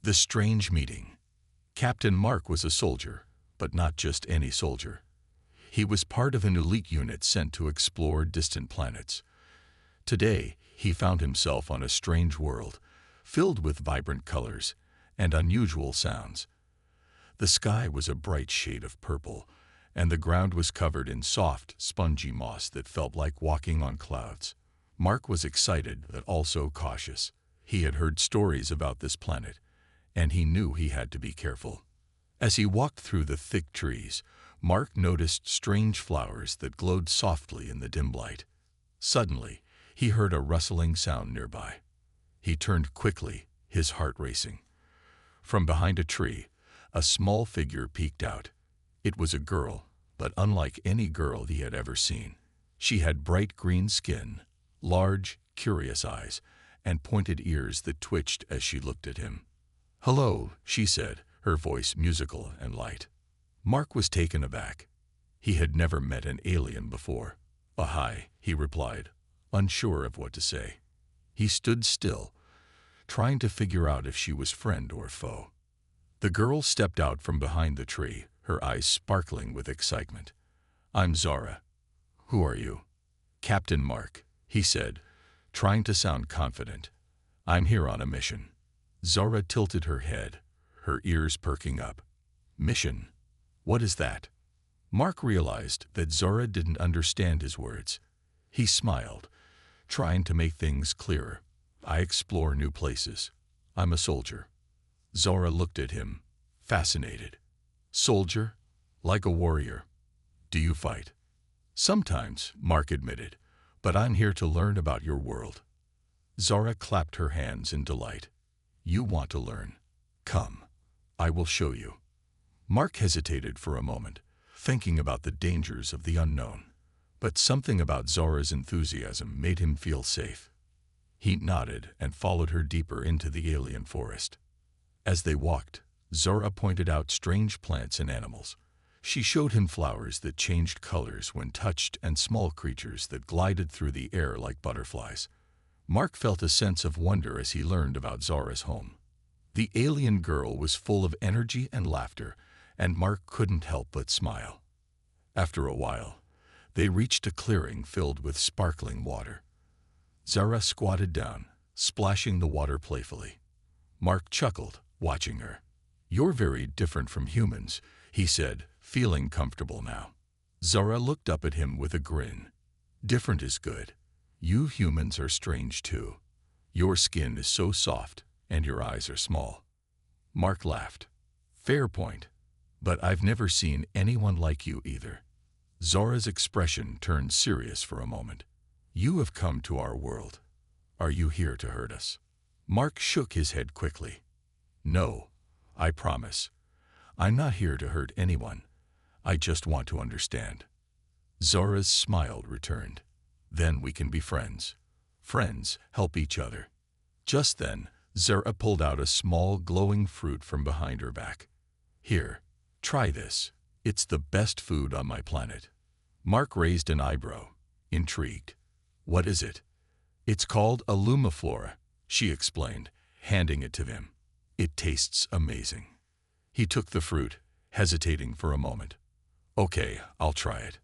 The strange meeting. Captain Mark was a soldier, but not just any soldier. He was part of an elite unit sent to explore distant planets. Today, he found himself on a strange world, filled with vibrant colors and unusual sounds. The sky was a bright shade of purple, and the ground was covered in soft, spongy moss that felt like walking on clouds. Mark was excited but also cautious. He had heard stories about this planet, and he knew he had to be careful. As he walked through the thick trees, Mark noticed strange flowers that glowed softly in the dim light. Suddenly, he heard a rustling sound nearby. He turned quickly, his heart racing. From behind a tree, a small figure peeked out. It was a girl, but unlike any girl he had ever seen. She had bright green skin, large, curious eyes, and pointed ears that twitched as she looked at him. "Hello," she said, her voice musical and light. Mark was taken aback. He had never met an alien before. "Hi," he replied, unsure of what to say. He stood still, trying to figure out if she was friend or foe. The girl stepped out from behind the tree, her eyes sparkling with excitement. "I'm Zara." "Who are you?" "Captain Mark," he said, trying to sound confident. "I'm here on a mission." Zara tilted her head, her ears perking up. "Mission? What is that?" Mark realized that Zara didn't understand his words. He smiled, trying to make things clearer. "I explore new places. I'm a soldier." Zara looked at him, fascinated. "Soldier? Like a warrior? Do you fight?" "Sometimes," Mark admitted, "but I'm here to learn about your world." Zara clapped her hands in delight. "You want to learn? Come, I will show you." Mark hesitated for a moment, thinking about the dangers of the unknown. But something about Zara's enthusiasm made him feel safe. He nodded and followed her deeper into the alien forest. As they walked, Zara pointed out strange plants and animals. She showed him flowers that changed colors when touched and small creatures that glided through the air like butterflies. Mark felt a sense of wonder as he learned about Zara's home. The alien girl was full of energy and laughter, and Mark couldn't help but smile. After a while, they reached a clearing filled with sparkling water. Zara squatted down, splashing the water playfully. Mark chuckled, watching her. "You're very different from humans," he said, feeling comfortable now. Zara looked up at him with a grin. "Different is good. You humans are strange too. Your skin is so soft, and your eyes are small." Mark laughed. "Fair point. But I've never seen anyone like you either." Zara's expression turned serious for a moment. "You have come to our world. Are you here to hurt us?" Mark shook his head quickly. "No, I promise. I'm not here to hurt anyone. I just want to understand." Zara's smile returned. "Then we can be friends. Friends help each other." Just then, Zara pulled out a small glowing fruit from behind her back. "Here, try this. It's the best food on my planet." Mark raised an eyebrow, intrigued. "What is it?" "It's called a lumiflora," she explained, handing it to him. "It tastes amazing." He took the fruit, hesitating for a moment. "Okay, I'll try it."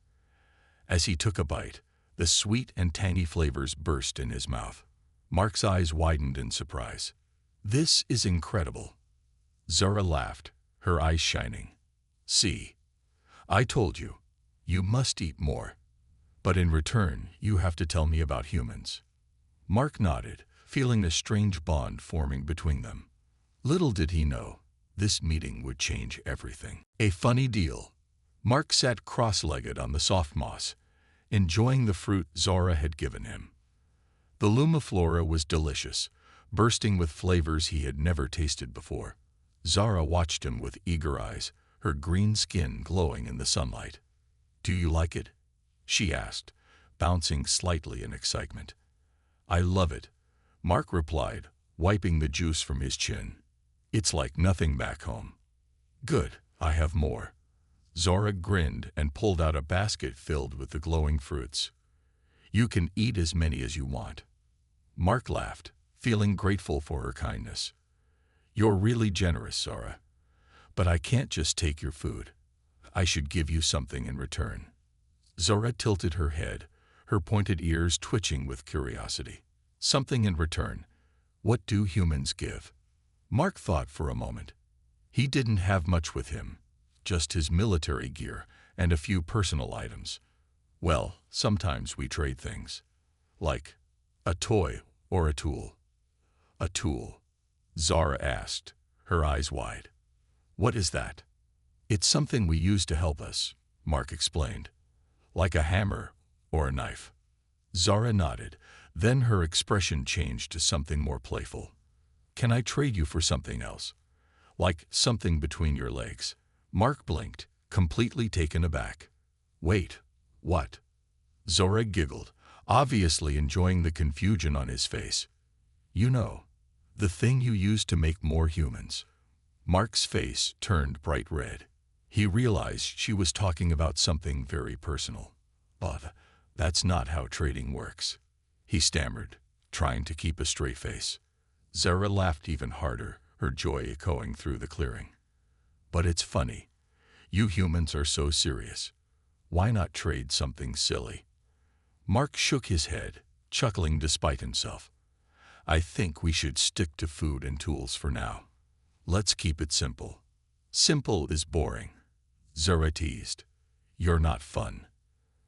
As he took a bite, the sweet and tangy flavors burst in his mouth. Mark's eyes widened in surprise. "This is incredible." Zara laughed, her eyes shining. "See, I told you. You must eat more. But in return, you have to tell me about humans." Mark nodded, feeling a strange bond forming between them. Little did he know, this meeting would change everything. A funny deal. Mark sat cross-legged on the soft moss, enjoying the fruit Zara had given him. The lumiflora was delicious, bursting with flavors he had never tasted before. Zara watched him with eager eyes, her green skin glowing in the sunlight. "Do you like it?" she asked, bouncing slightly in excitement. "I love it," Mark replied, wiping the juice from his chin. "It's like nothing back home." "Good, I have more." Zara grinned and pulled out a basket filled with the glowing fruits. "You can eat as many as you want." Mark laughed, feeling grateful for her kindness. You're really generous, Zora. But I can't just take your food. I should give you something in return. Zora tilted her head, her pointed ears twitching with curiosity. Something in return. What do humans give? Mark thought for a moment. He didn't have much with him, just his military gear and a few personal items. Well, sometimes we trade things. Like a toy or a tool. A tool? Zara asked, her eyes wide. What is that? It's something we use to help us, Mark explained. Like a hammer or a knife. Zara nodded, then her expression changed to something more playful. Can I trade you for something else? Like something between your legs? Mark blinked, completely taken aback. Wait, what? Zora giggled, obviously enjoying the confusion on his face. You know, the thing you use to make more humans. Mark's face turned bright red. He realized she was talking about something very personal. But that's not how trading works, he stammered, trying to keep a straight face. Zara laughed even harder, her joy echoing through the clearing. But it's funny. You humans are so serious. Why not trade something silly? Mark shook his head, chuckling despite himself. I think we should stick to food and tools for now. Let's keep it simple. Simple is boring. Zara teased. You're not fun.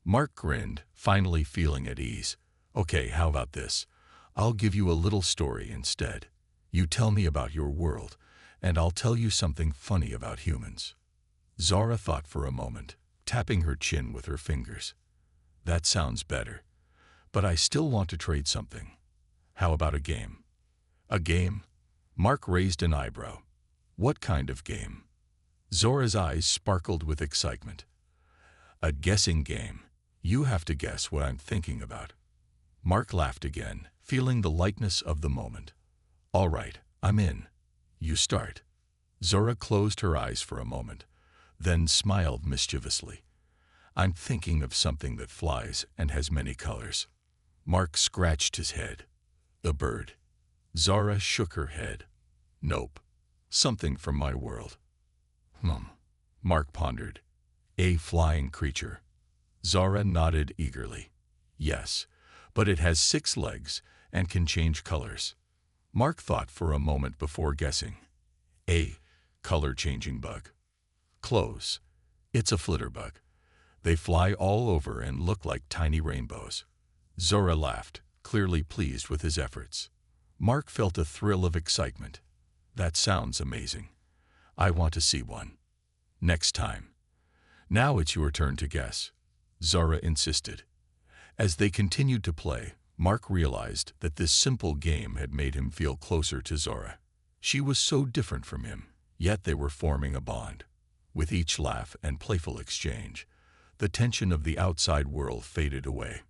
Mark grinned, finally feeling at ease. Okay, how about this? I'll give you a little story instead. You tell me about your world, and I'll tell you something funny about humans. Zara thought for a moment, tapping her chin with her fingers. That sounds better. But I still want to trade something. How about a game? A game? Mark raised an eyebrow. What kind of game? Zora's eyes sparkled with excitement. A guessing game. You have to guess what I'm thinking about. Mark laughed again, feeling the lightness of the moment. All right, I'm in. You start. Zora closed her eyes for a moment, then smiled mischievously. I'm thinking of something that flies and has many colors. Mark scratched his head. A bird. Zara shook her head. Nope. Something from my world. Mark pondered. A flying creature. Zara nodded eagerly. Yes, but it has 6 legs and can change colors. Mark thought for a moment before guessing. A color-changing bug. Close. It's a flitterbug. They fly all over and look like tiny rainbows. Zora laughed, clearly pleased with his efforts. Mark felt a thrill of excitement. That sounds amazing. I want to see one. Next time. Now it's your turn to guess, Zora insisted. As they continued to play, Mark realized that this simple game had made him feel closer to Zora. She was so different from him, yet they were forming a bond. With each laugh and playful exchange, the tension of the outside world faded away.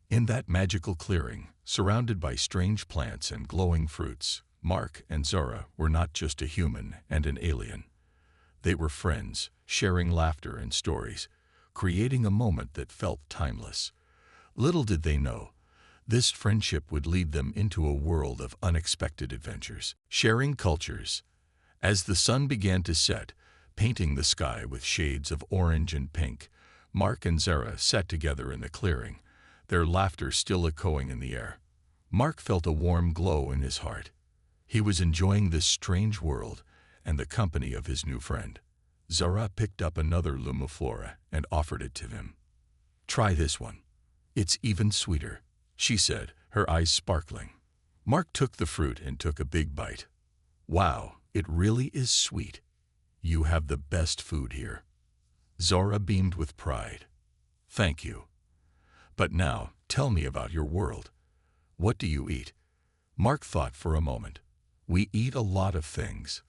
In that magical clearing, surrounded by strange plants and glowing fruits, Mark and Zora were not just a human and an alien. They were friends, sharing laughter and stories, creating a moment that felt timeless. Little did they know, this friendship would lead them into a world of unexpected adventures, sharing cultures. As the sun began to set, painting the sky with shades of orange and pink, Mark and Zara sat together in the clearing, their laughter still echoing in the air. Mark felt a warm glow in his heart. He was enjoying this strange world and the company of his new friend. Zara picked up another Lumiflora and offered it to him. Try this one. It's even sweeter, she said, her eyes sparkling. Mark took the fruit and took a big bite. Wow, it really is sweet. You have the best food here. Zora beamed with pride. Thank you. But now, tell me about your world. What do you eat? Mark thought for a moment. We eat a lot of things.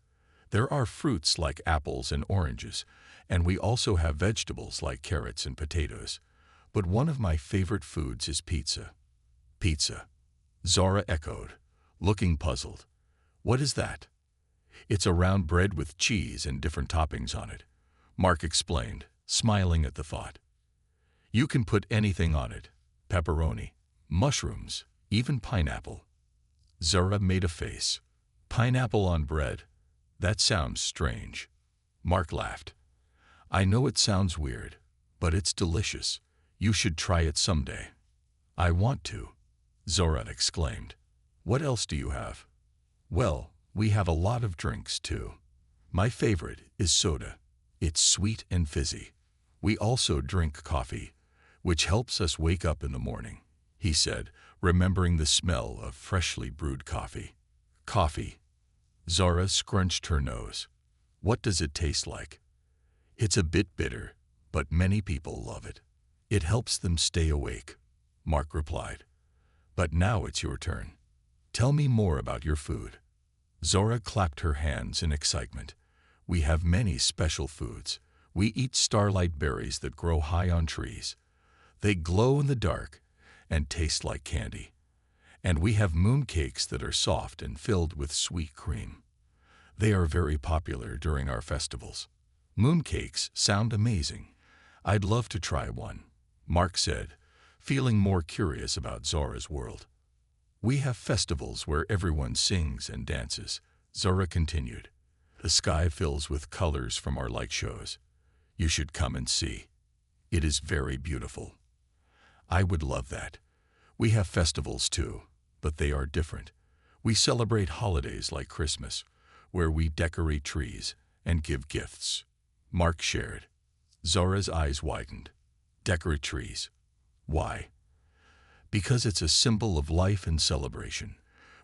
There are fruits like apples and oranges, and we also have vegetables like carrots and potatoes. But one of my favorite foods is pizza. Pizza, Zora echoed, looking puzzled. What is that? It's a round bread with cheese and different toppings on it, Mark explained, smiling at the thought. You can put anything on it, pepperoni, mushrooms, even pineapple. Zora made a face. Pineapple on bread? That sounds strange. Mark laughed. I know it sounds weird, but it's delicious. You should try it someday. I want to, Zora exclaimed. What else do you have? Well, we have a lot of drinks too. My favorite is soda. It's sweet and fizzy. We also drink coffee, which helps us wake up in the morning, he said, remembering the smell of freshly brewed coffee. Coffee. Zora scrunched her nose. What does it taste like? It's a bit bitter, but many people love it. It helps them stay awake, Mark replied. But now it's your turn. Tell me more about your food. Zora clapped her hands in excitement. We have many special foods. We eat starlight berries that grow high on trees. They glow in the dark and taste like candy. And we have mooncakes that are soft and filled with sweet cream. They are very popular during our festivals. Mooncakes sound amazing. I'd love to try one, Mark said, feeling more curious about Zora's world. We have festivals where everyone sings and dances, Zora continued. The sky fills with colors from our light shows. You should come and see. It is very beautiful. I would love that. We have festivals too, but they are different. We celebrate holidays like Christmas, where we decorate trees and give gifts, Mark shared. Zora's eyes widened. Decorate trees. Why? Because it's a symbol of life and celebration.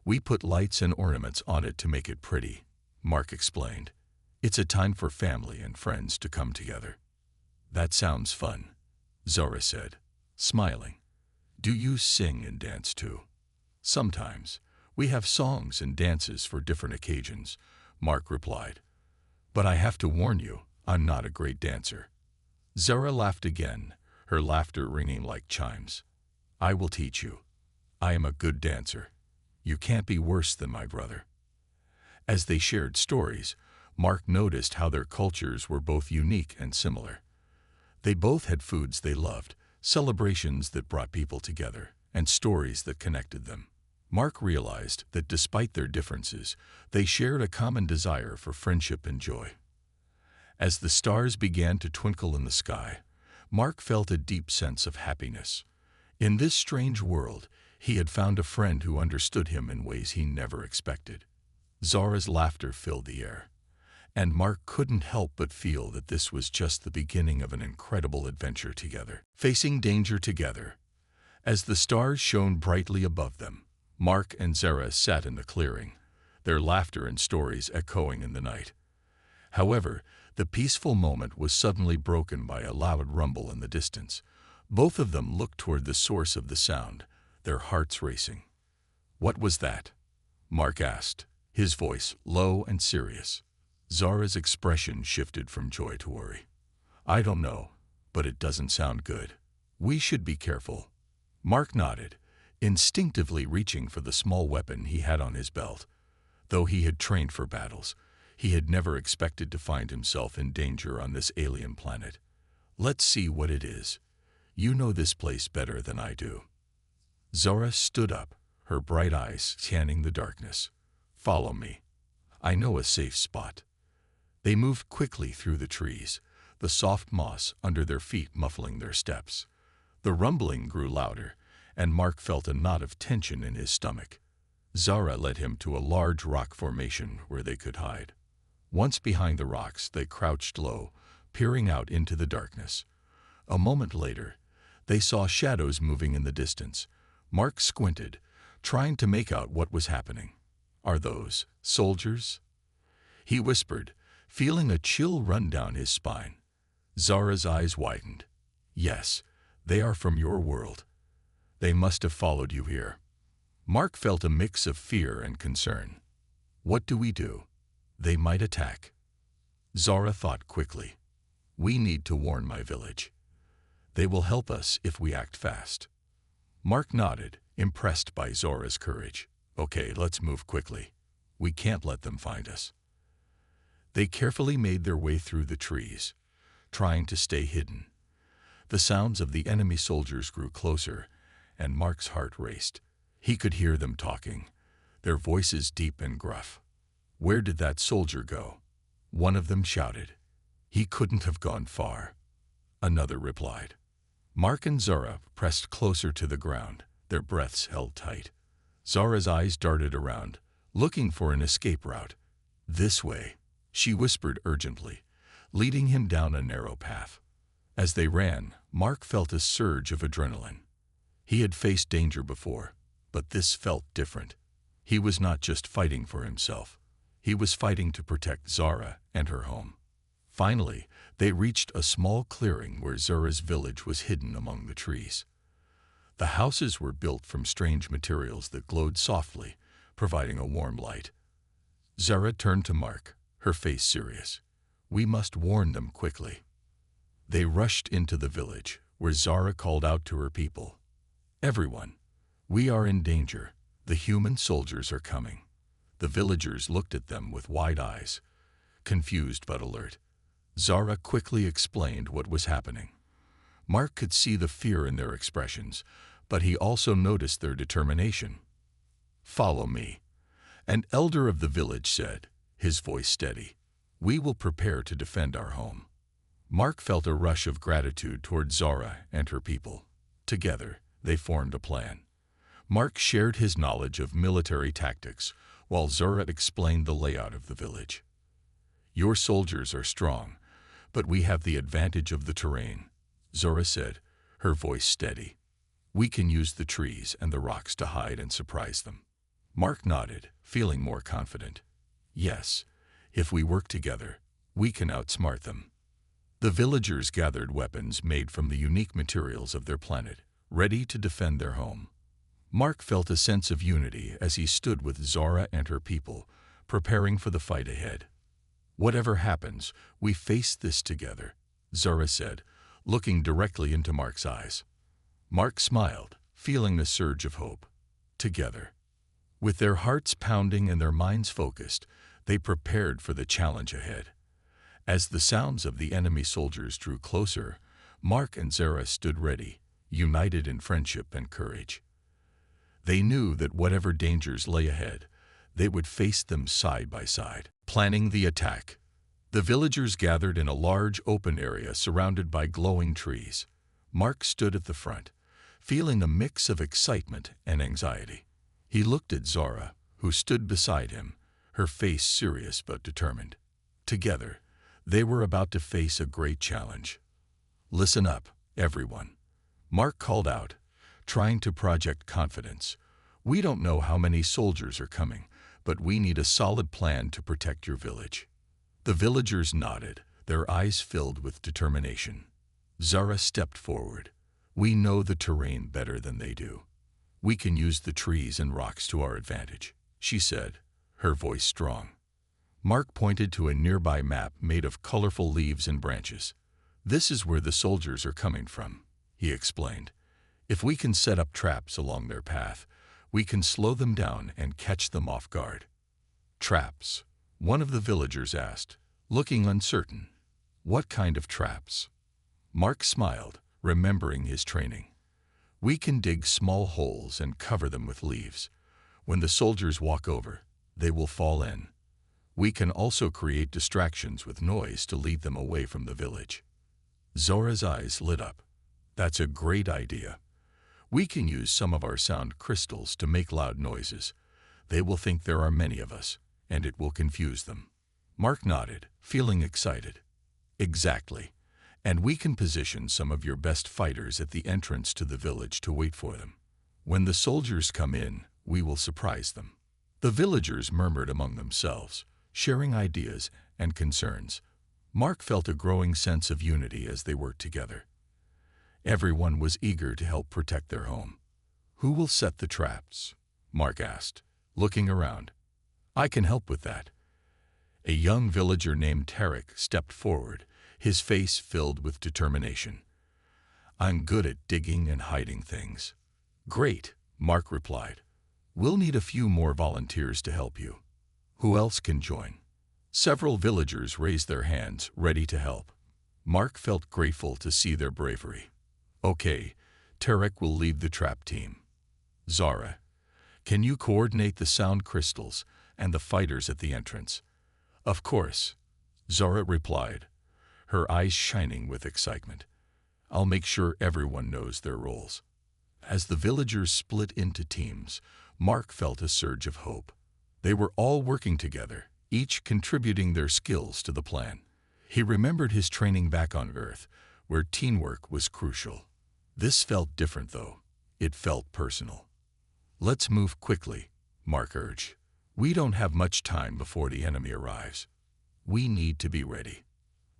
We put lights and ornaments on it to make it pretty, Mark explained. It's a time for family and friends to come together. That sounds fun, Zora said, smiling. Do you sing and dance too? Sometimes. We have songs and dances for different occasions, Mark replied. But I have to warn you, I'm not a great dancer. Zora laughed again, her laughter ringing like chimes. I will teach you. I am a good dancer. You can't be worse than my brother. As they shared stories, Mark noticed how their cultures were both unique and similar. They both had foods they loved, celebrations that brought people together, and stories that connected them. Mark realized that despite their differences, they shared a common desire for friendship and joy. As the stars began to twinkle in the sky, Mark felt a deep sense of happiness. In this strange world, he had found a friend who understood him in ways he never expected. Zora's laughter filled the air, and Mark couldn't help but feel that this was just the beginning of an incredible adventure together. Facing danger together. As the stars shone brightly above them, Mark and Zora sat in the clearing, their laughter and stories echoing in the night. However, the peaceful moment was suddenly broken by a loud rumble in the distance. Both of them looked toward the source of the sound, their hearts racing. What was that? Mark asked, his voice low and serious. Zora's expression shifted from joy to worry. I don't know, but it doesn't sound good. We should be careful. Mark nodded, instinctively reaching for the small weapon he had on his belt. Though he had trained for battles, he had never expected to find himself in danger on this alien planet. Let's see what it is. You know this place better than I do. Zora stood up, her bright eyes scanning the darkness. Follow me. I know a safe spot. They moved quickly through the trees, the soft moss under their feet muffling their steps. The rumbling grew louder, and Mark felt a knot of tension in his stomach. Zora led him to a large rock formation where they could hide. Once behind the rocks, they crouched low, peering out into the darkness. A moment later, they saw shadows moving in the distance. Mark squinted, trying to make out what was happening. Are those soldiers? He whispered, feeling a chill run down his spine. Zora's eyes widened. Yes, they are from your world. They must have followed you here. Mark felt a mix of fear and concern. What do we do? They might attack. Zora thought quickly. We need to warn my village. They will help us if we act fast. Mark nodded, impressed by Zora's courage. Okay, let's move quickly. We can't let them find us. They carefully made their way through the trees, trying to stay hidden. The sounds of the enemy soldiers grew closer, and Mark's heart raced. He could hear them talking, their voices deep and gruff. "Where did that soldier go?" One of them shouted. "He couldn't have gone far," another replied. Mark and Zara pressed closer to the ground, their breaths held tight. Zara's eyes darted around, looking for an escape route. "This way," she whispered urgently, leading him down a narrow path. As they ran, Mark felt a surge of adrenaline. He had faced danger before, but this felt different. He was not just fighting for himself. He was fighting to protect Zara and her home. Finally, they reached a small clearing where Zara's village was hidden among the trees. The houses were built from strange materials that glowed softly, providing a warm light. Zara turned to Mark, her face serious. "We must warn them quickly." They rushed into the village, where Zara called out to her people. "Everyone, we are in danger. The human soldiers are coming." The villagers looked at them with wide eyes, confused but alert. Zara quickly explained what was happening. Mark could see the fear in their expressions, but he also noticed their determination. "Follow me," an elder of the village said, his voice steady. "We will prepare to defend our home." Mark felt a rush of gratitude toward Zara and her people. Together, they formed a plan. Mark shared his knowledge of military tactics, while Zara explained the layout of the village. "Your soldiers are strong, but we have the advantage of the terrain," Zara said, her voice steady. "We can use the trees and the rocks to hide and surprise them." Mark nodded, feeling more confident. "Yes, if we work together, we can outsmart them." The villagers gathered weapons made from the unique materials of their planet, ready to defend their home. Mark felt a sense of unity as he stood with Zara and her people, preparing for the fight ahead. "Whatever happens, we face this together," Zara said, looking directly into Mark's eyes. Mark smiled, feeling the surge of hope. Together. With their hearts pounding and their minds focused, they prepared for the challenge ahead. As the sounds of the enemy soldiers drew closer, Mark and Zara stood ready, united in friendship and courage. They knew that whatever dangers lay ahead, they would face them side by side. Planning the attack. The villagers gathered in a large open area surrounded by glowing trees. Mark stood at the front, feeling a mix of excitement and anxiety. He looked at Zara, who stood beside him, her face serious but determined. Together, they were about to face a great challenge. "Listen up, everyone," Mark called out, trying to project confidence. "We don't know how many soldiers are coming, but we need a solid plan to protect your village." The villagers nodded, their eyes filled with determination. Zara stepped forward. "We know the terrain better than they do. We can use the trees and rocks to our advantage," she said, her voice strong. Mark pointed to a nearby map made of colorful leaves and branches. "This is where the soldiers are coming from," he explained. "If we can set up traps along their path, we can slow them down and catch them off guard." "Traps?" one of the villagers asked, looking uncertain. "What kind of traps?" Mark smiled, remembering his training. "We can dig small holes and cover them with leaves. When the soldiers walk over, they will fall in. We can also create distractions with noise to lead them away from the village." Zora's eyes lit up. "That's a great idea. We can use some of our sound crystals to make loud noises. They will think there are many of us, and it will confuse them." Mark nodded, feeling excited. "Exactly. And we can position some of your best fighters at the entrance to the village to wait for them. When the soldiers come in, we will surprise them." The villagers murmured among themselves, sharing ideas and concerns. Mark felt a growing sense of unity as they worked together. Everyone was eager to help protect their home. "Who will set the traps?" Mark asked, looking around. "I can help with that." A young villager named Tarek stepped forward, his face filled with determination. "I'm good at digging and hiding things." "Great," Mark replied. "We'll need a few more volunteers to help you." "Who else can join?" Several villagers raised their hands, ready to help. Mark felt grateful to see their bravery. "Okay, Tarek will lead the trap team. Zara, can you coordinate the sound crystals and the fighters at the entrance. "Of course," Zora replied, her eyes shining with excitement. "I'll make sure everyone knows their roles." As the villagers split into teams, Mark felt a surge of hope. They were all working together, each contributing their skills to the plan. He remembered his training back on Earth, where teamwork was crucial. This felt different, though. It felt personal. "Let's move quickly," Mark urged. "We don't have much time before the enemy arrives. We need to be ready."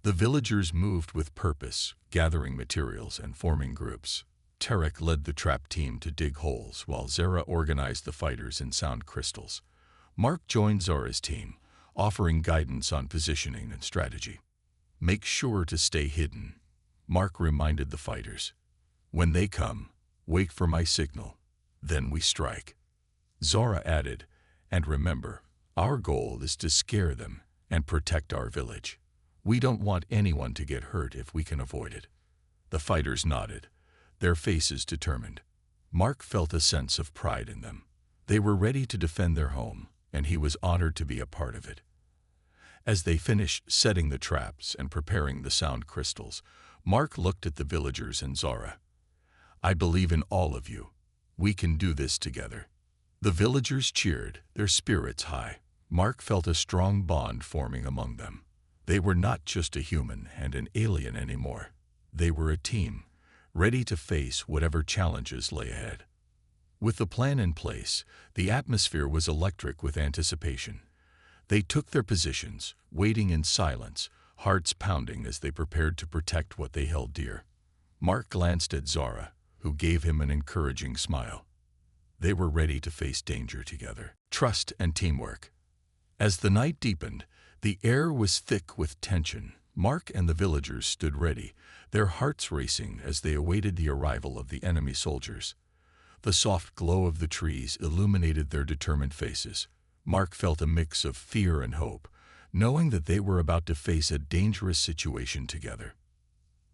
The villagers moved with purpose, gathering materials and forming groups. Tarek led the trap team to dig holes, while Zara organized the fighters in sound crystals. Mark joined Zora's team, offering guidance on positioning and strategy. "Make sure to stay hidden," Mark reminded the fighters. "When they come, wait for my signal. Then we strike." Zora added, "And remember, our goal is to scare them and protect our village. We don't want anyone to get hurt if we can avoid it." The fighters nodded, their faces determined. Mark felt a sense of pride in them. They were ready to defend their home, and he was honored to be a part of it. As they finished setting the traps and preparing the sound crystals, Mark looked at the villagers and Zora. "I believe in all of you. We can do this together." The villagers cheered, their spirits high. Mark felt a strong bond forming among them. They were not just a human and an alien anymore. They were a team, ready to face whatever challenges lay ahead. With the plan in place, the atmosphere was electric with anticipation. They took their positions, waiting in silence, hearts pounding as they prepared to protect what they held dear. Mark glanced at Zora, who gave him an encouraging smile. They were ready to face danger together. Trust and teamwork. As the night deepened, the air was thick with tension. Mark and the villagers stood ready, their hearts racing as they awaited the arrival of the enemy soldiers. The soft glow of the trees illuminated their determined faces. Mark felt a mix of fear and hope, knowing that they were about to face a dangerous situation together.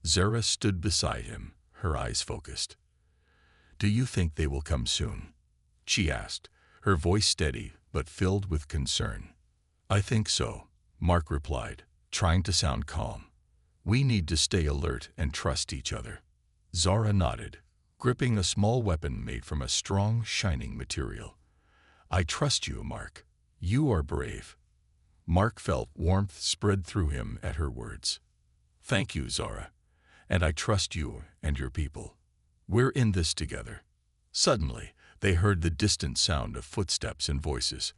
Zara stood beside him, her eyes focused. "Do you think they will come soon?" she asked, her voice steady but filled with concern. "I think so," Mark replied, trying to sound calm. "We need to stay alert and trust each other." Zara nodded, gripping a small weapon made from a strong, shining material. "I trust you, Mark. You are brave." Mark felt warmth spread through him at her words. "Thank you, Zara. And I trust you and your people. We're in this together." Suddenly, they heard the distant sound of footsteps and voices.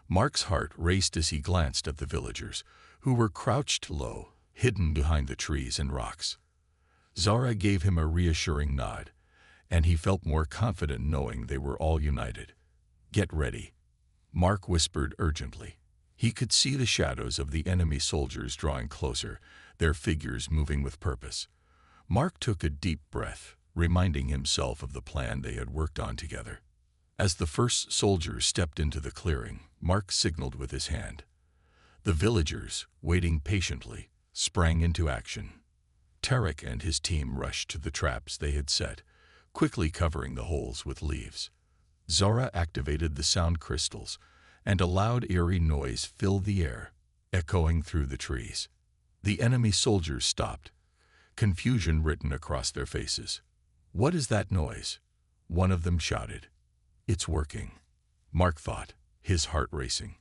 Mark's heart raced as he glanced at the villagers, who were crouched low, hidden behind the trees and rocks. Zara gave him a reassuring nod, and he felt more confident knowing they were all united. "Get ready," Mark whispered urgently. He could see the shadows of the enemy soldiers drawing closer, their figures moving with purpose. Mark took a deep breath, reminding himself of the plan they had worked on together. As the first soldiers stepped into the clearing, Mark signaled with his hand. The villagers, waiting patiently, sprang into action. Tarek and his team rushed to the traps they had set, quickly covering the holes with leaves. Zara activated the sound crystals, and a loud, eerie noise filled the air, echoing through the trees. The enemy soldiers stopped, confusion written across their faces. "What is that noise?" one of them shouted. "It's working," Mark thought, his heart racing.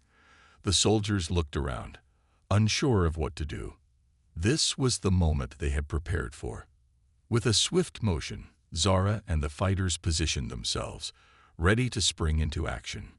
The soldiers looked around, unsure of what to do. This was the moment they had prepared for. With a swift motion, Zara and the fighters positioned themselves, ready to spring into action.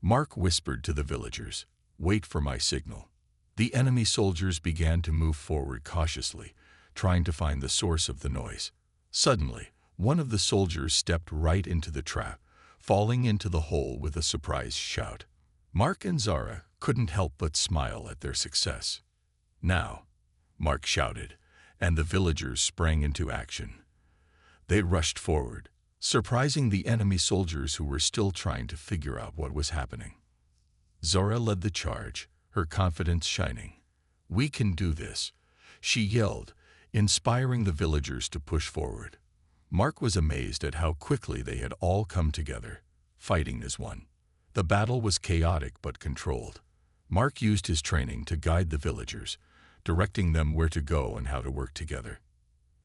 Mark whispered to the villagers, "Wait for my signal." The enemy soldiers began to move forward cautiously, trying to find the source of the noise. Suddenly, one of the soldiers stepped right into the trap, falling into the hole with a surprised shout. Mark and Zara couldn't help but smile at their success. "Now," Mark shouted, and the villagers sprang into action. They rushed forward, surprising the enemy soldiers who were still trying to figure out what was happening. Zora led the charge, her confidence shining. "We can do this," she yelled, inspiring the villagers to push forward. Mark was amazed at how quickly they had all come together, fighting as one. The battle was chaotic but controlled. Mark used his training to guide the villagers, directing them where to go and how to work together.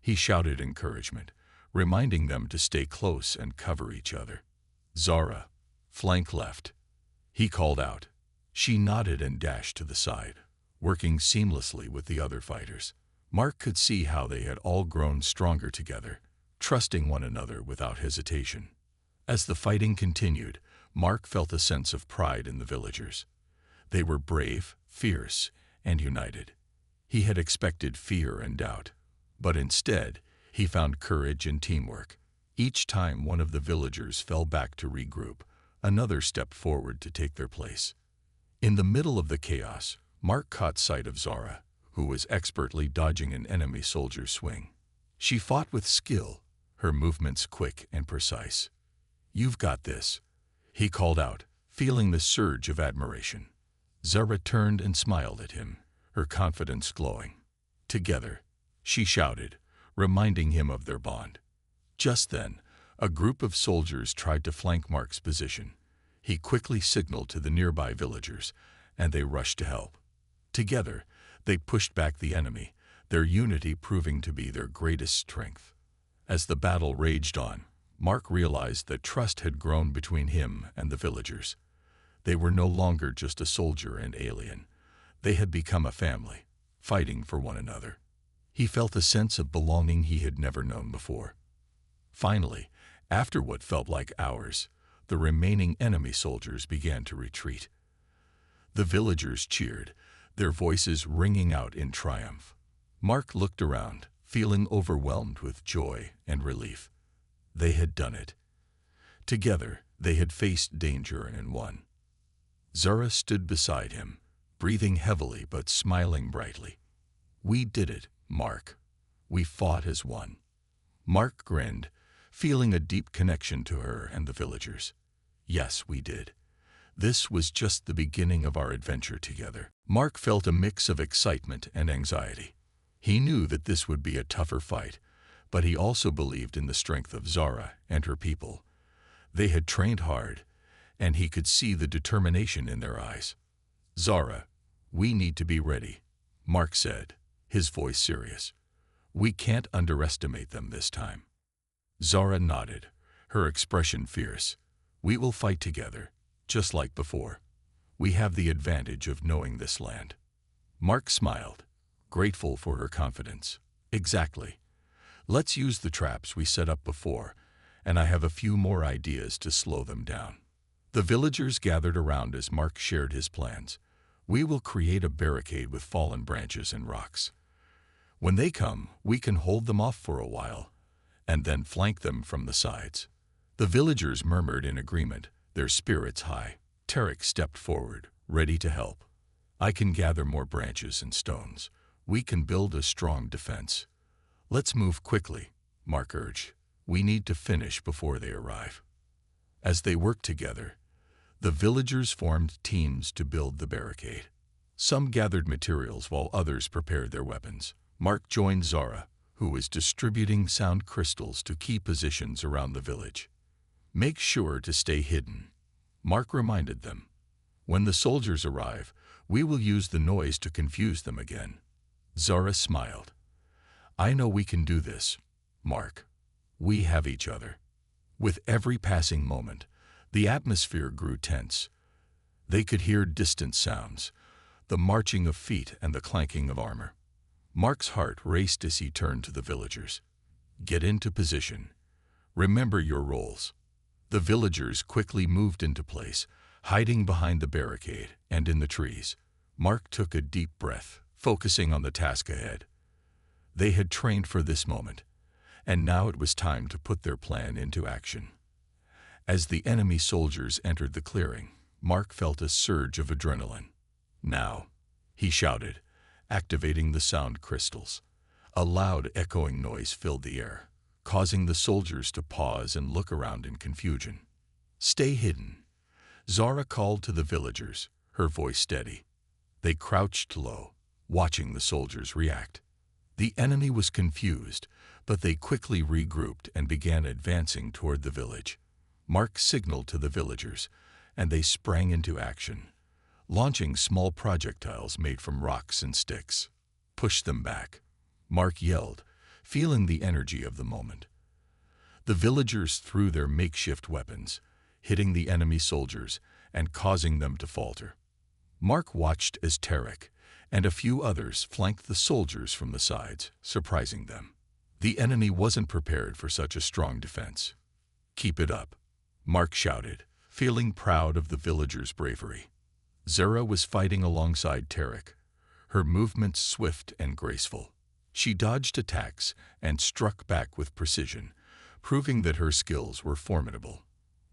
He shouted encouragement, reminding them to stay close and cover each other. "Zara, flank left," he called out. She nodded and dashed to the side, working seamlessly with the other fighters. Mark could see how they had all grown stronger together, trusting one another without hesitation. As the fighting continued, Mark felt a sense of pride in the villagers. They were brave, fierce, and united. He had expected fear and doubt, but instead, he found courage and teamwork. Each time one of the villagers fell back to regroup, another stepped forward to take their place. In the middle of the chaos, Mark caught sight of Zara, who was expertly dodging an enemy soldier's swing. She fought with skill, her movements quick and precise. "You've got this," he called out, feeling the surge of admiration. Zara turned and smiled at him, her confidence glowing. "Together," she shouted, reminding him of their bond. Just then, a group of soldiers tried to flank Mark's position. He quickly signaled to the nearby villagers, and they rushed to help. Together, they pushed back the enemy, their unity proving to be their greatest strength. As the battle raged on, Mark realized that trust had grown between him and the villagers. They were no longer just a soldier and alien. They had become a family, fighting for one another. He felt a sense of belonging he had never known before. Finally, after what felt like hours, the remaining enemy soldiers began to retreat. The villagers cheered, their voices ringing out in triumph. Mark looked around, feeling overwhelmed with joy and relief. They had done it. Together, they had faced danger and won. Zara stood beside him, breathing heavily but smiling brightly. "We did it, Mark. We fought as one." Mark grinned, feeling a deep connection to her and the villagers. "Yes, we did. This was just the beginning of our adventure together." Mark felt a mix of excitement and anxiety. He knew that this would be a tougher fight, but he also believed in the strength of Zara and her people. They had trained hard, and he could see the determination in their eyes. "Zara, we need to be ready," Mark said, his voice serious. "We can't underestimate them this time." Zara nodded, her expression fierce. "We will fight together, just like before. We have the advantage of knowing this land." Mark smiled, grateful for her confidence. "Exactly. Let's use the traps we set up before, and I have a few more ideas to slow them down." The villagers gathered around as Mark shared his plans. "We will create a barricade with fallen branches and rocks. When they come, we can hold them off for a while, and then flank them from the sides." The villagers murmured in agreement, their spirits high. Tarek stepped forward, ready to help. "I can gather more branches and stones. We can build a strong defense." "Let's move quickly," Mark urged. "We need to finish before they arrive." As they worked together, the villagers formed teams to build the barricade. Some gathered materials while others prepared their weapons. Mark joined Zara, who was distributing sound crystals to key positions around the village. "Make sure to stay hidden," Mark reminded them. "When the soldiers arrive, we will use the noise to confuse them again." Zara smiled. "I know we can do this, Mark. We have each other." With every passing moment, the atmosphere grew tense. They could hear distant sounds, the marching of feet and the clanking of armor. Mark's heart raced as he turned to the villagers. "Get into position. Remember your roles." The villagers quickly moved into place, hiding behind the barricade and in the trees. Mark took a deep breath, focusing on the task ahead. They had trained for this moment, and now it was time to put their plan into action. As the enemy soldiers entered the clearing, Mark felt a surge of adrenaline. "Now," he shouted, activating the sound crystals. A loud echoing noise filled the air, causing the soldiers to pause and look around in confusion. "Stay hidden," Zara called to the villagers, her voice steady. They crouched low, watching the soldiers react. The enemy was confused, but they quickly regrouped and began advancing toward the village. Mark signaled to the villagers, and they sprang into action, launching small projectiles made from rocks and sticks. "Push them back," Mark yelled, feeling the energy of the moment. The villagers threw their makeshift weapons, hitting the enemy soldiers and causing them to falter. Mark watched as Tarek and a few others flanked the soldiers from the sides, surprising them. The enemy wasn't prepared for such a strong defense. "Keep it up," Mark shouted, feeling proud of the villagers' bravery. Zara was fighting alongside Tarek, her movements swift and graceful. She dodged attacks and struck back with precision, proving that her skills were formidable.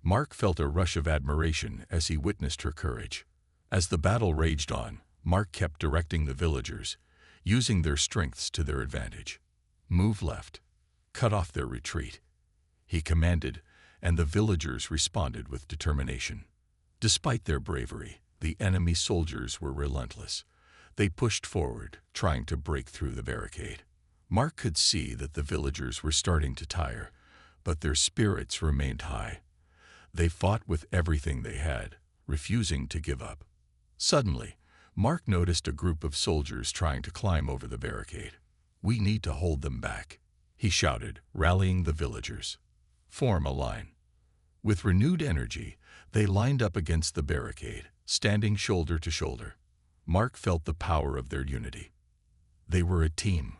Mark felt a rush of admiration as he witnessed her courage. As the battle raged on, Mark kept directing the villagers, using their strengths to their advantage. "Move left. Cut off their retreat," he commanded, and the villagers responded with determination. Despite their bravery, the enemy soldiers were relentless. They pushed forward, trying to break through the barricade. Mark could see that the villagers were starting to tire, but their spirits remained high. They fought with everything they had, refusing to give up. Suddenly, Mark noticed a group of soldiers trying to climb over the barricade. "We need to hold them back," he shouted, rallying the villagers. "Form a line." With renewed energy, they lined up against the barricade, standing shoulder to shoulder. Mark felt the power of their unity. They were a team,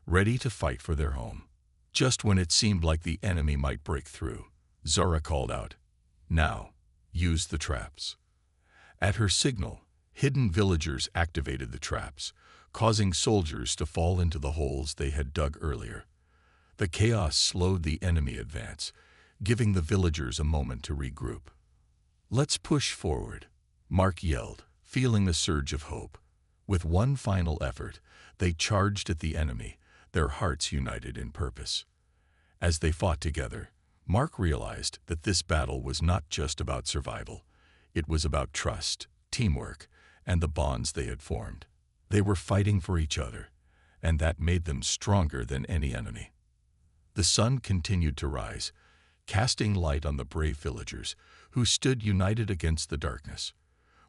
ready to fight for their home. Just when it seemed like the enemy might break through, Zara called out, "Now, use the traps." At her signal, hidden villagers activated the traps, causing soldiers to fall into the holes they had dug earlier. The chaos slowed the enemy advance, giving the villagers a moment to regroup. "Let's push forward," Mark yelled, feeling a surge of hope. With one final effort, they charged at the enemy, their hearts united in purpose. As they fought together, Mark realized that this battle was not just about survival. It was about trust, teamwork, and the bonds they had formed. They were fighting for each other, and that made them stronger than any enemy. The sun continued to rise, casting light on the brave villagers who stood united against the darkness.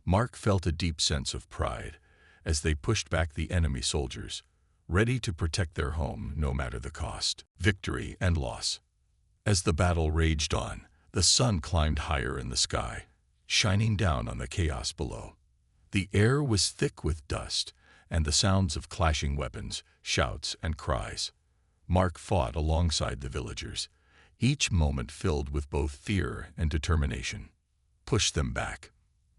Mark felt a deep sense of pride as they pushed back the enemy soldiers, ready to protect their home no matter the cost, victory, and loss. As the battle raged on, the sun climbed higher in the sky, shining down on the chaos below. The air was thick with dust and the sounds of clashing weapons, shouts, and cries. Mark fought alongside the villagers, each moment filled with both fear and determination. "Push them back,"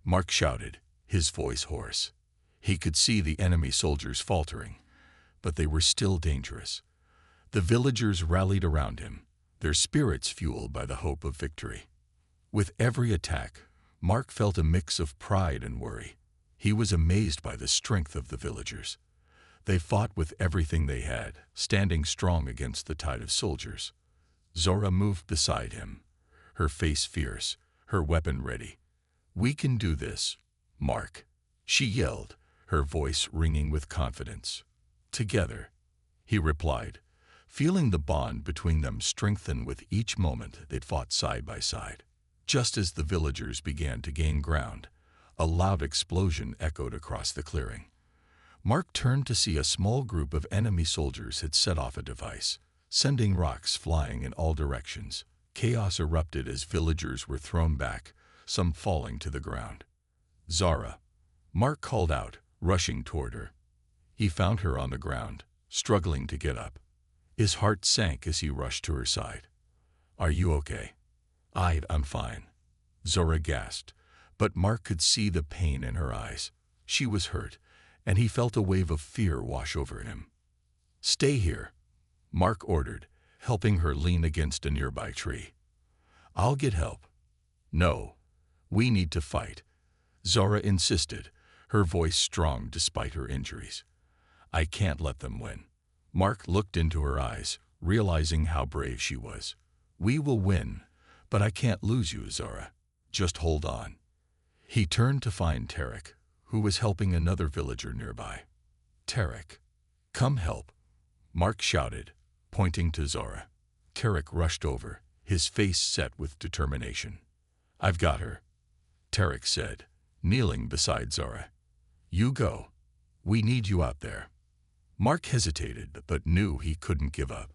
Mark shouted, his voice hoarse. He could see the enemy soldiers faltering, but they were still dangerous. The villagers rallied around him, their spirits fueled by the hope of victory. With every attack, Mark felt a mix of pride and worry. He was amazed by the strength of the villagers. They fought with everything they had, standing strong against the tide of soldiers. Zora moved beside him, her face fierce, her weapon ready. "We can do this, Mark," she yelled, her voice ringing with confidence. "Together," he replied, feeling the bond between them strengthen with each moment they'd fought side by side. Just as the villagers began to gain ground, a loud explosion echoed across the clearing. Mark turned to see a small group of enemy soldiers had set off a device, sending rocks flying in all directions. Chaos erupted as villagers were thrown back, some falling to the ground. "Zara," Mark called out, rushing toward her. He found her on the ground, struggling to get up. His heart sank as he rushed to her side. "Are you okay?" I'm fine," Zora gasped, but Mark could see the pain in her eyes. She was hurt, and he felt a wave of fear wash over him. "Stay here," Mark ordered, helping her lean against a nearby tree. "I'll get help." "No, we need to fight," Zora insisted, her voice strong despite her injuries. "I can't let them win." Mark looked into her eyes, realizing how brave she was. "We will win, but I can't lose you, Zora. Just hold on." He turned to find Tarek, who was helping another villager nearby. "Tarek, come help," Mark shouted, pointing to Zora. Tarek rushed over, his face set with determination. "I've got her." Tarek said, kneeling beside Zara. "You go. We need you out there." Mark hesitated, but knew he couldn't give up.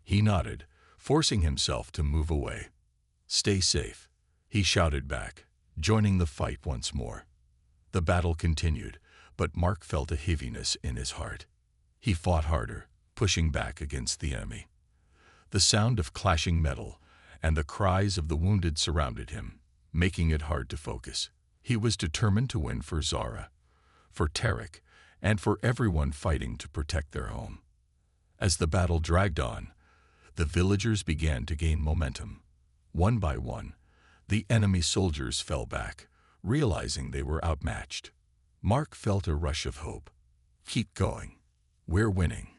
He nodded, forcing himself to move away. "Stay safe," he shouted back, joining the fight once more. The battle continued, but Mark felt a heaviness in his heart. He fought harder, pushing back against the enemy. The sound of clashing metal and the cries of the wounded surrounded him, making it hard to focus. He was determined to win for Zara, for Tarek, and for everyone fighting to protect their home. As the battle dragged on, the villagers began to gain momentum. One by one, the enemy soldiers fell back, realizing they were outmatched. Mark felt a rush of hope. "Keep going. We're winning,"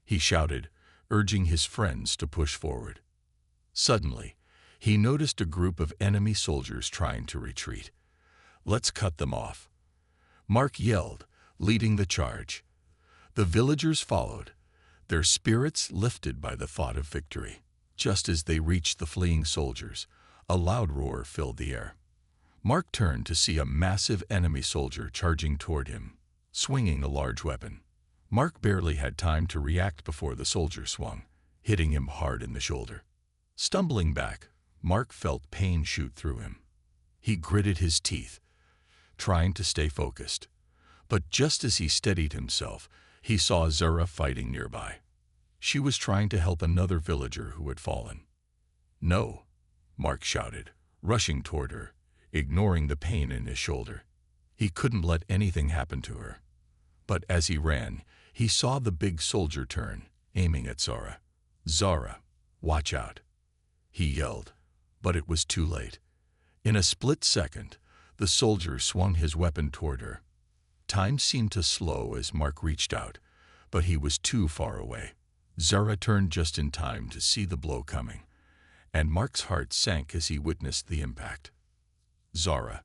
he shouted, urging his friends to push forward. Suddenly, he noticed a group of enemy soldiers trying to retreat. "Let's cut them off," Mark yelled, leading the charge. The villagers followed, their spirits lifted by the thought of victory. Just as they reached the fleeing soldiers, a loud roar filled the air. Mark turned to see a massive enemy soldier charging toward him, swinging a large weapon. Mark barely had time to react before the soldier swung, hitting him hard in the shoulder. Stumbling back, Mark felt pain shoot through him. He gritted his teeth, trying to stay focused. But just as he steadied himself, he saw Zara fighting nearby. She was trying to help another villager who had fallen. "No," Mark shouted, rushing toward her, ignoring the pain in his shoulder. He couldn't let anything happen to her. But as he ran, he saw the big soldier turn, aiming at Zara. "Zara, watch out," he yelled, but it was too late. In a split second, the soldier swung his weapon toward her. Time seemed to slow as Mark reached out, but he was too far away. Zara turned just in time to see the blow coming, and Mark's heart sank as he witnessed the impact. "Zara,"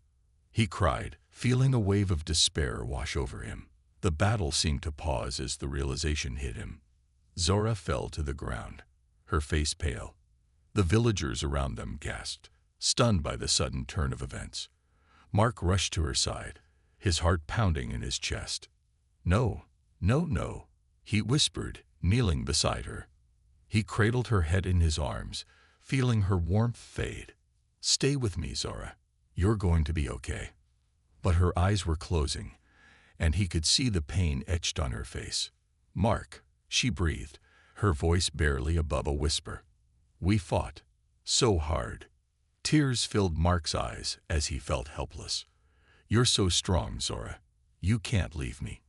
he cried, feeling a wave of despair wash over him. The battle seemed to pause as the realization hit him. Zara fell to the ground, her face pale. The villagers around them gasped, stunned by the sudden turn of events. Mark rushed to her side, his heart pounding in his chest. "No, no, no," he whispered, kneeling beside her. He cradled her head in his arms, feeling her warmth fade. "Stay with me, Zara. You're going to be okay." But her eyes were closing, and he could see the pain etched on her face. "Mark," she breathed, her voice barely above a whisper. "We fought so hard." Tears filled Mark's eyes as he felt helpless. "You're so strong, Zara. You can't leave me,"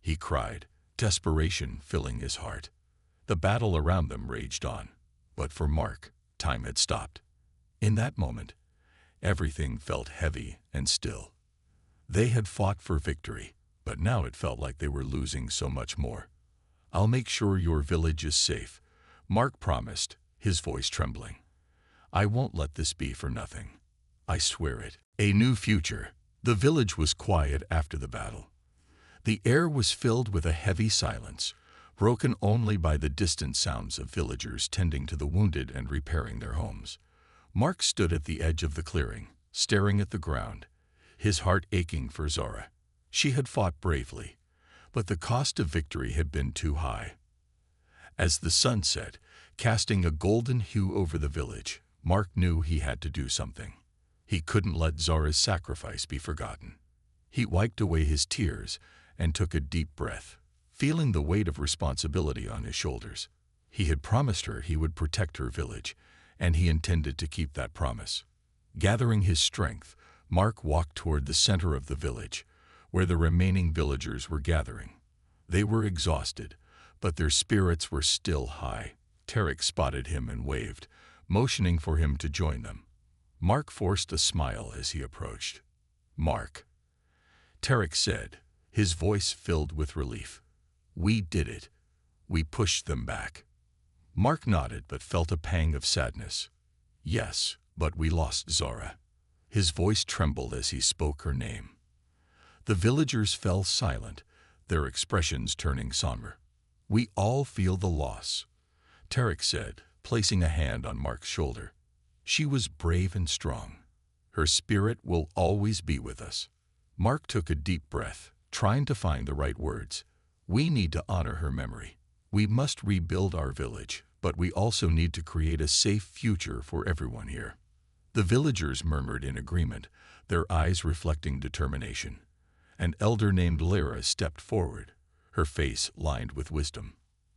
he cried, desperation filling his heart. The battle around them raged on, but for Mark, time had stopped. In that moment, everything felt heavy and still. They had fought for victory, but now it felt like they were losing so much more. "I'll make sure your village is safe," Mark promised, his voice trembling. "I won't let this be for nothing. I swear it." A new future. The village was quiet after the battle. The air was filled with a heavy silence, broken only by the distant sounds of villagers tending to the wounded and repairing their homes. Mark stood at the edge of the clearing, staring at the ground, his heart aching for Zara. She had fought bravely, but the cost of victory had been too high. As the sun set, casting a golden hue over the village, Mark knew he had to do something. He couldn't let Zara's sacrifice be forgotten. He wiped away his tears and took a deep breath, feeling the weight of responsibility on his shoulders. He had promised her he would protect her village, and he intended to keep that promise. Gathering his strength, Mark walked toward the center of the village, where the remaining villagers were gathering. They were exhausted, but their spirits were still high. Tarek spotted him and waved, motioning for him to join them. Mark forced a smile as he approached. "Mark," Tarek said, his voice filled with relief. "We did it. We pushed them back." Mark nodded but felt a pang of sadness. "Yes, but we lost Zara." His voice trembled as he spoke her name. The villagers fell silent, their expressions turning somber. "We all feel the loss," Tarek said, placing a hand on Mark's shoulder. "She was brave and strong. Her spirit will always be with us. Mark took a deep breath, trying to find the right words. We need to honor her memory. We must rebuild our village, but we also need to create a safe future for everyone here. The villagers murmured in agreement, their eyes reflecting determination. An elder named Lyra stepped forward, her face lined with wisdom.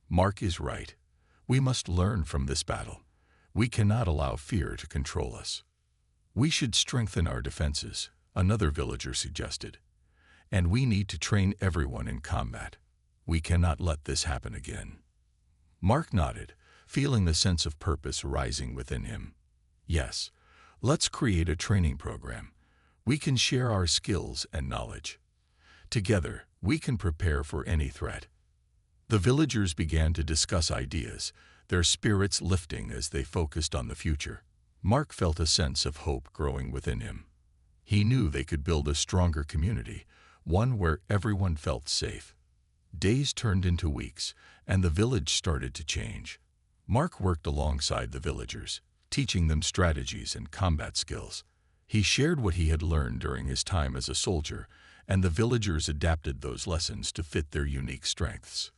Mark is right. We must learn from this battle. We cannot allow fear to control us. We should strengthen our defenses, another villager suggested. And we need to train everyone in combat. We cannot let this happen again. Mark nodded, feeling the sense of purpose rising within him. Yes, let's create a training program. We can share our skills and knowledge. Together, we can prepare for any threat. The villagers began to discuss ideas, their spirits lifting as they focused on the future. Mark felt a sense of hope growing within him. He knew they could build a stronger community, one where everyone felt safe. Days turned into weeks, and the village started to change. Mark worked alongside the villagers, teaching them strategies and combat skills. He shared what he had learned during his time as a soldier, and the villagers adapted those lessons to fit their unique strengths.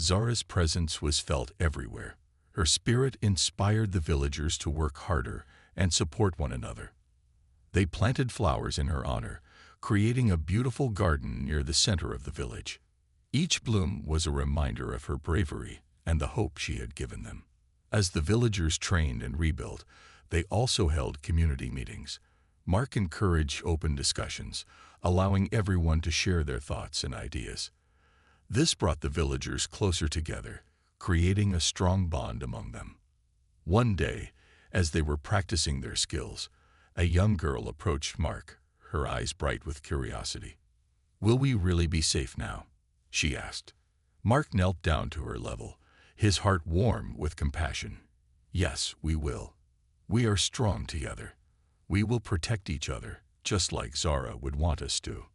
Zara's presence was felt everywhere. Her spirit inspired the villagers to work harder and support one another. They planted flowers in her honor, creating a beautiful garden near the center of the village. Each bloom was a reminder of her bravery and the hope she had given them. As the villagers trained and rebuilt, they also held community meetings. Mark encouraged open discussions, allowing everyone to share their thoughts and ideas. This brought the villagers closer together, creating a strong bond among them. One day, as they were practicing their skills, a young girl approached Mark, her eyes bright with curiosity. "Will we really be safe now?" she asked. Mark knelt down to her level, his heart warm with compassion. "Yes, we will. We are strong together. We will protect each other, just like Zara would want us to."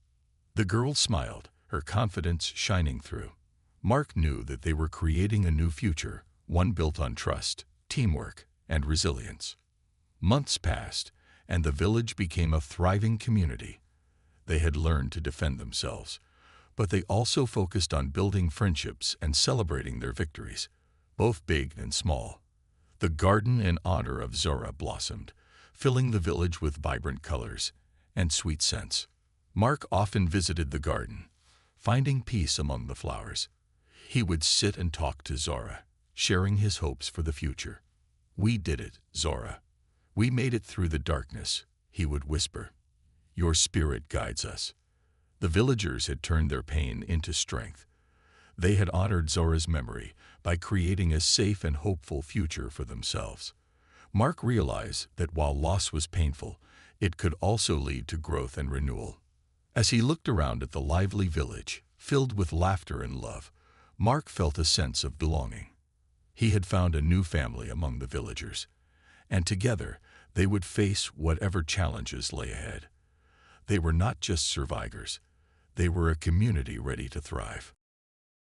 The girl smiled, her confidence shining through. Mark knew that they were creating a new future, one built on trust, teamwork, and resilience. Months passed, and the village became a thriving community. They had learned to defend themselves, but they also focused on building friendships and celebrating their victories, both big and small. The garden in honor of Zora blossomed, filling the village with vibrant colors and sweet scents. Mark often visited the garden, finding peace among the flowers. He would sit and talk to Zora, sharing his hopes for the future. "We did it, Zora. We made it through the darkness," he would whisper. "Your spirit guides us." The villagers had turned their pain into strength. They had honored Zora's memory by creating a safe and hopeful future for themselves. Mark realized that while loss was painful, it could also lead to growth and renewal. As he looked around at the lively village, filled with laughter and love, Mark felt a sense of belonging. He had found a new family among the villagers, and together they would face whatever challenges lay ahead. They were not just survivors, they were a community ready to thrive.